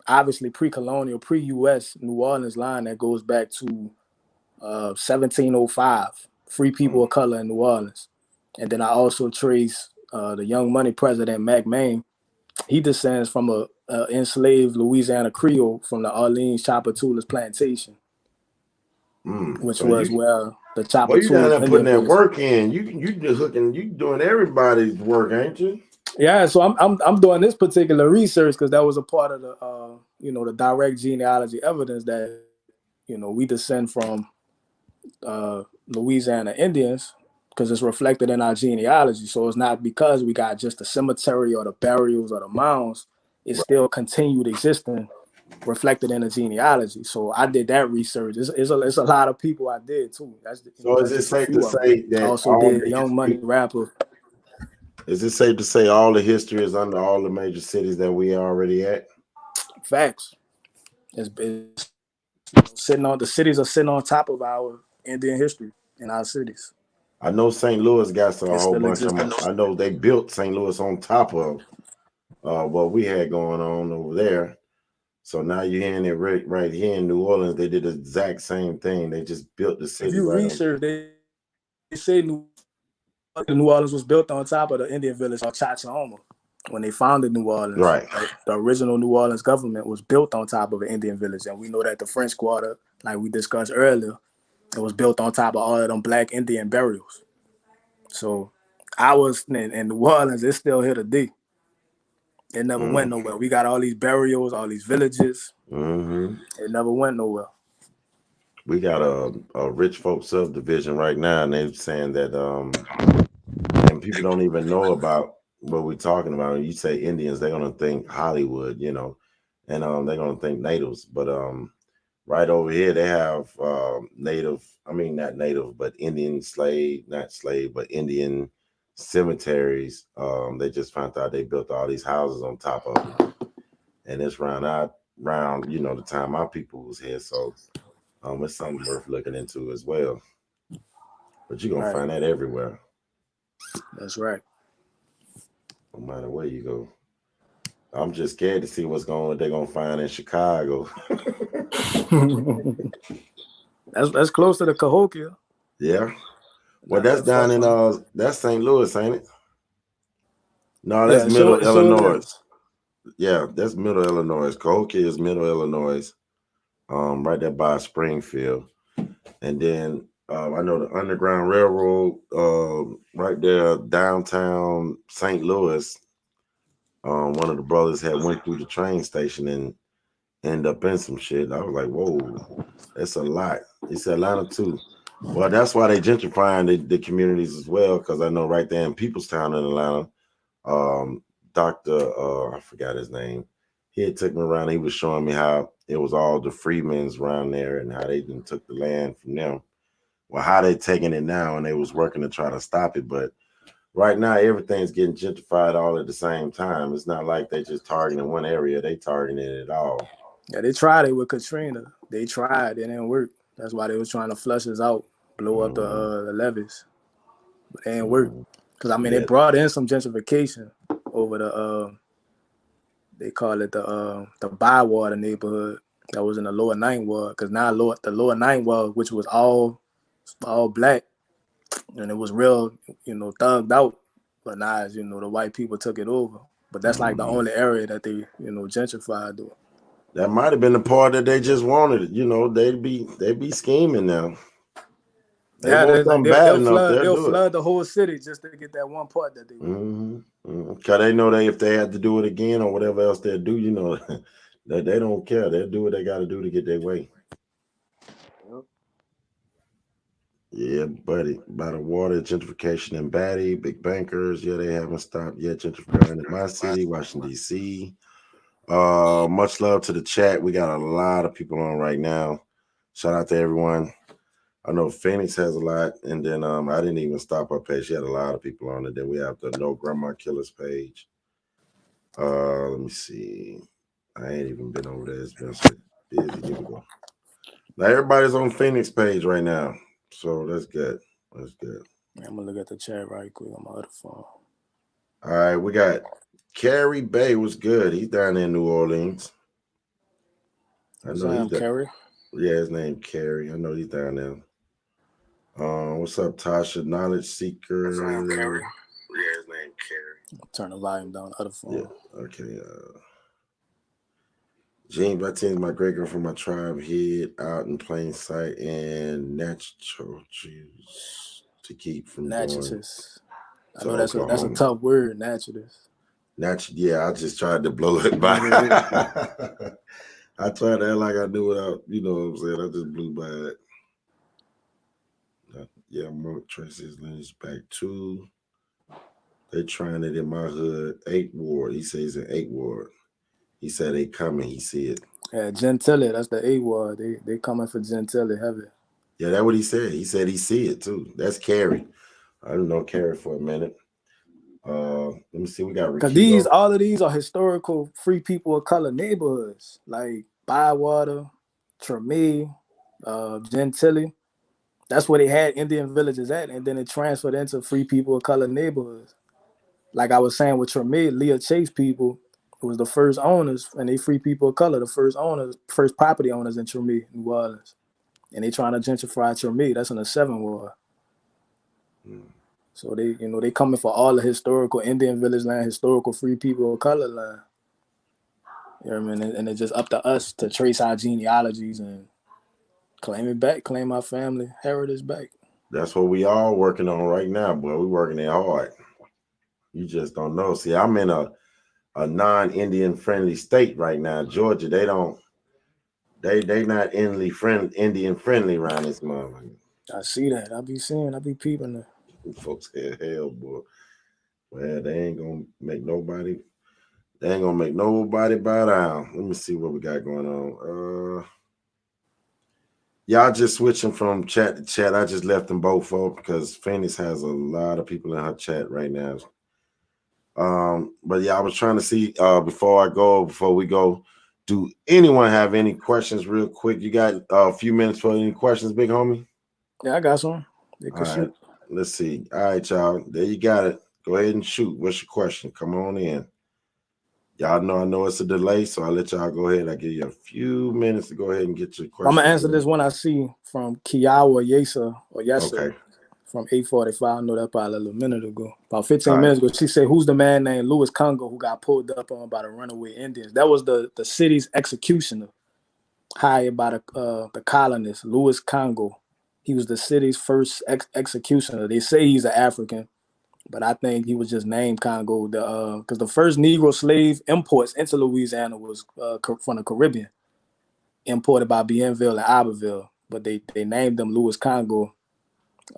obviously pre-colonial, pre-U.S. New Orleans line that goes back to 1705. Free people of color in New Orleans. And then I also trace the Young Money president, Mac Main. He descends from a enslaved Louisiana Creole from the Orleans Chapatoulas plantation, which was where the Chapatoulas. Well, you down there putting that work in. You just hooking. You doing everybody's work, ain't you? Yeah, so I'm doing this particular research because that was a part of the the direct genealogy evidence that we descend from Louisiana Indians, because it's reflected in our genealogy. So it's not because we got just the cemetery or the burials or the mounds. It's still continued existing, reflected in the genealogy. So I did that research. It's a lot of people I did too. Is it safe to say that I also did Young Money rapper? Is it safe to say all the history is under all the major cities that we already at? Facts. It's sitting on, the cities are sitting on top of our Indian history in our cities. I know St. Louis got a whole bunch of them. I know they built St. Louis on top of what we had going on over there. So now you're hearing it right here in New Orleans. They did the exact same thing. They just built the city. If you research, they say New Orleans was built on top of the Indian village of Chachahoma. When they founded New Orleans, right? The original New Orleans government was built on top of an Indian village, and we know that the French Quarter, like we discussed earlier, it was built on top of all of them Black Indian burials. So ours in New Orleans, it's still here today. It never went nowhere. We got all these burials, all these villages. It never went nowhere. We got a rich folk subdivision right now, and they're saying that and people don't even know about what we're talking about. When you say Indians, they're gonna think Hollywood, and they're gonna think natives. But right over here they have native, not native, but Indian not slave, but Indian cemeteries. They just found out they built all these houses on top of them, and it's around the time our people was here. So it's something worth looking into as well. But you're gonna find that everywhere. That's right. No matter where you go. I'm just scared to see what they're gonna find in Chicago. That's close to the Cahokia. Yeah. Well, that's down in that's St. Louis, ain't it? No, that's Middle Illinois. Yeah, that's Middle Illinois. Cahokia is Middle Illinois. Right there by Springfield. And then I know the Underground Railroad right there downtown St. Louis. One of the brothers had went through the train station and ended up in some shit. I was like, whoa, that's a lot. He said Atlanta too. Well, that's why they gentrifying the communities as well, because I know right there in Peoplestown in Atlanta, Dr. I forgot his name. He had took me around. He was showing me how it was all the freedmen's around there and how they done took the land from them. Well, how they taking it now, and they was working to try to stop it. But right now, everything's getting gentrified all at the same time. It's not like they just targeting one area. They targeting it all. Yeah, they tried it with Katrina. They tried. It didn't work. That's why they was trying to flush us out, blow up the levees. But it didn't work. Because, they brought in some gentrification over the, they call it the Bywater neighborhood that was in the lower Ninth Ward. Because now the lower Ninth Ward, which was all Black, and it was real, thugged out. But now, as the white people took it over. But that's like the only area that they, gentrified though. That might have been the part that they just wanted. They'd be scheming now. They'll flood the whole city just to get that one part that they want. Because they know if they had to do it again or whatever else they'll do, that they don't care. They'll do what they got to do to get their way. Yep. Yeah, buddy. By the water, gentrification in Batty, big bankers. Yeah, they haven't stopped yet gentrifying in my city, Washington, D.C. Much love to the chat. We got a lot of people on right now. Shout out to everyone. I know Phoenix has a lot, and then I didn't even stop her page. She had a lot of people on it. Then we have the No Grandma Killers page. Let me see. I ain't even been over there. It's been so busy. Here we go. Now everybody's on Phoenix page right now, so that's good. That's good. I'm gonna look at the chat right quick on my other phone. All right, we got Carrie Bay. Was good. He's down in New Orleans. I know he's Carrie. Yeah, his name Carrie. I know he's down there. What's up, Tasha? Knowledge Seeker. Carrie. Yeah, his name Carrie. Turn the volume down. Other phone. Yeah. Okay. James Baptiste, my great girl from my tribe, hid out in plain sight and natural juice to keep from naturalist. I going. know that's a tough word, naturalist. Yeah, I just tried to blow it by. I tried to act like I knew it. You know what I'm saying? I just blew by it. Yeah, Mark Tracy's lineage back too. They trying it in my hood. 8th Ward. He says in 8th Ward. He said they coming. He see it. Yeah, Gentile. That's the 8th Ward. They coming for Gentile heavy. Yeah, that's what he said. He said he see it too. That's Carrie. I didn't know Carrie for a minute. Let me see. We got because all of these are historical free people of color neighborhoods like Bywater, Treme, Gentile. That's where they had Indian villages at, and then it transferred into free people of color neighborhoods. Like I was saying with Treme, Leah Chase people, who was the first owners, and they free people of color, the first owners, first property owners in Treme, New Orleans. And they trying to gentrify Treme. That's in the 7th Ward. So they coming for all the historical Indian village land, historical free people of color land. You know what I mean? And it's just up to us to trace our genealogies and claim it back, claim our family heritage back. That's what we all working on right now, boy. We working it hard. You just don't know. See, I'm in a non-Indian friendly state right now. Georgia, they not Indian friendly around this motherfucker. I see that. I be peeping that. Folks said, hell, boy. Well, they ain't gonna make nobody bow down. Let me see what we got going on. Y'all just switching from chat to chat. I just left them both up because Phoenix has a lot of people in her chat right now. But yeah, I was trying to see before we go, do anyone have any questions real quick? You got a few minutes for any questions, big homie? Yeah, I got some. All right, let's see. All right, y'all. There you got it. Go ahead and shoot. What's your question? Come on in. Y'all know I know it's a delay, so I'll let y'all go ahead. I give you a few minutes to go ahead and get your question. I'm gonna answer this one I see from Kiawa Yesa Okay. From 8:45. I know that probably a little minute ago. About 15 minutes ago. She said, who's the man named Louis Congo who got pulled up on by the runaway Indians? That was the city's executioner, hired by the colonists, Louis Congo. He was the city's first executioner. They say he's an African, but I think he was just named Congo because the first Negro slave imports into Louisiana was from the Caribbean, imported by Bienville and Iberville, but they named him Louis Congo,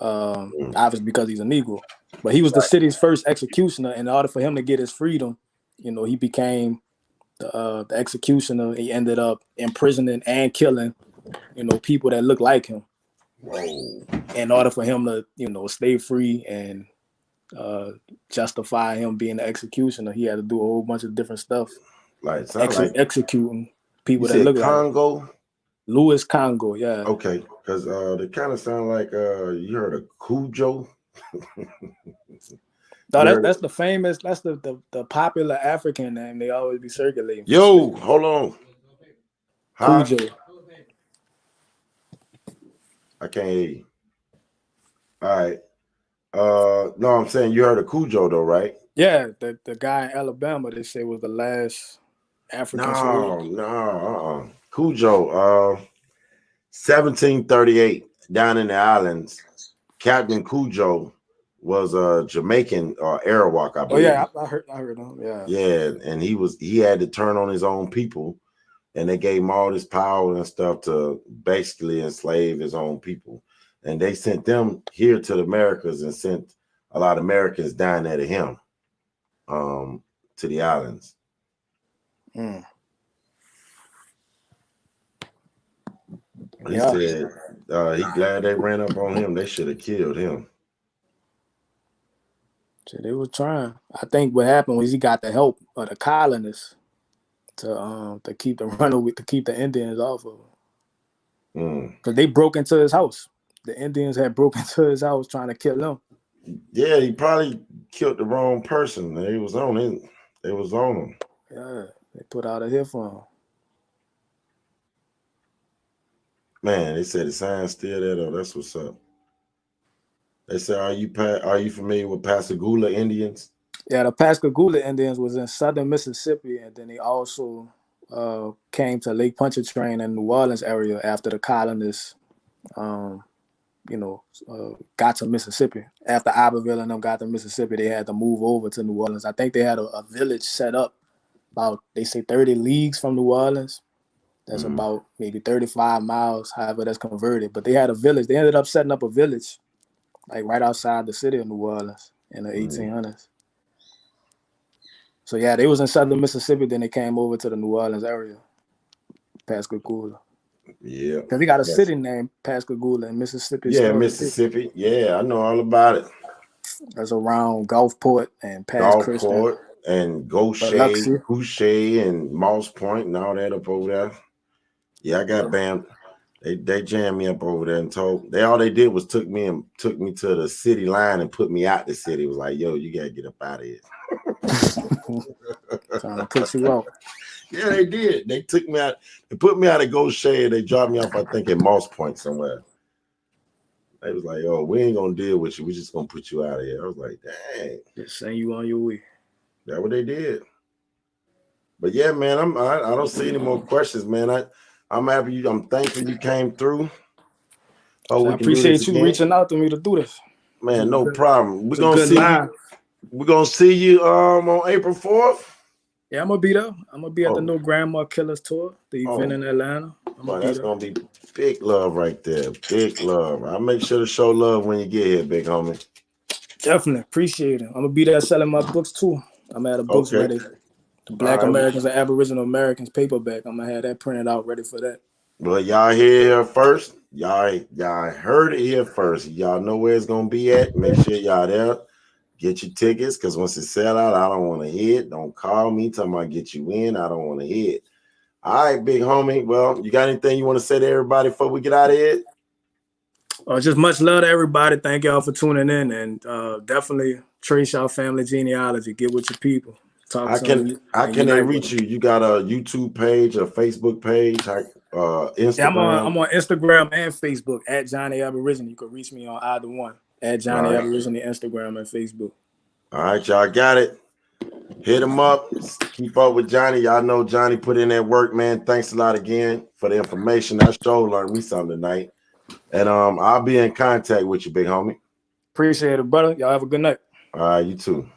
obviously because he's a Negro. But he was the city's first executioner. In order for him to get his freedom, he became the executioner. He ended up imprisoning and killing, people that look like him. Whoa. In order for him to, stay free and justify him being the executioner, he had to do a whole bunch of different stuff. Like executing people that look Congo? Like Louis Congo, yeah. Okay, because they kind of sound like you heard of Cujo. No, that's the famous, that's the popular African name they always be circulating. Yo, hold on. Cujo. I can't hear you. All right. No, I'm saying you heard of Cujo though, right? Yeah, the guy in Alabama they say was the last African slave. No. Cujo, 1738, down in the islands. Captain Cujo was a Jamaican or Arawak, I believe. Oh yeah, I heard him. Yeah. Yeah, and he had to turn on his own people, and they gave him all this power and stuff to basically enslave his own people. And they sent them here to the Americas and sent a lot of Americans down there to him, to the islands. He said he glad they ran up on him. They should have killed him. So they were trying. I think what happened was he got the help of the colonists to keep the Indians off of him. Because they broke into his house. The Indians had broken into his house trying to kill him. Yeah, he probably killed the wrong person. They was on him. They was on him. Yeah, they put out a hit for him. Man, they said the sign's still there though. That's what's up. They said, are you familiar with Pascagoula Indians? Yeah, the Pascagoula Indians was in southern Mississippi, and then they also came to Lake Pontchartrain in New Orleans area after the colonists, got to Mississippi. After Iberville and them got to Mississippi, they had to move over to New Orleans. I think they had a village set up about, they say 30 leagues from New Orleans. That's about maybe 35 miles, however that's converted. But they had a village. They ended up setting up a village like right outside the city of New Orleans in the 1800s. So yeah, they was in southern Mississippi, then they came over to the New Orleans area, Pascagoula. Yeah. Because they got a city named Pascagoula in Mississippi. Yeah, Mississippi. Yeah, I know all about it. That's around Gulfport and past Christian. Gulfport and Gaucher and Moss Point and all that up over there. Yeah, I got banned. They jammed me up over there and all they did was took me to the city line and put me out the city. It was like, yo, you gotta get up out of here. Trying to put you out. Yeah, they did. They took me out. They put me out of Gaucher. They dropped me off, I think, at Moss Point somewhere. They was like, oh, we ain't gonna deal with you. We just gonna put you out of here. I was like, dang. Just send you on your way. That's what they did. But yeah, man, I don't see any more questions, man. I'm happy I'm thankful you came through. So I appreciate you reaching out to me to do this. Man, no problem. We're gonna see you on April 4th. Yeah, I'm gonna be there. I'm gonna be at the No Grandma Killers tour, the event in Atlanta. That's gonna be big love right there. Big love. I'll make sure to show love when you get here, big homie. Definitely appreciate it. I'm gonna be there selling my books too. I'm at a books ready. The Black Americans and Aboriginal Americans paperback. I'm gonna have that printed out ready for that. Well, y'all here first. Y'all heard it here first. Y'all know where it's gonna be at. Make sure y'all there. Get your tickets, because once it sell out, I don't want to hear it. Don't call me talking about get you in. I don't want to hear it. All right, big homie. Well, you got anything you want to say to everybody before we get out of here? Just much love to everybody. Thank y'all for tuning in, and definitely trace your family genealogy. Get with your people. How can they reach you? You got a YouTube page, a Facebook page, Instagram? Yeah, I'm on Instagram and Facebook at Johnnie Aborigine. You can reach me on either one. At Johnnie Aborigine, Instagram and Facebook. All right, y'all got it. Hit him up. Keep up with Johnny. Y'all know Johnny put in that work, man. Thanks a lot again for the information. That show learned me something tonight. And I'll be in contact with you, big homie. Appreciate it, brother. Y'all have a good night. All right, you too.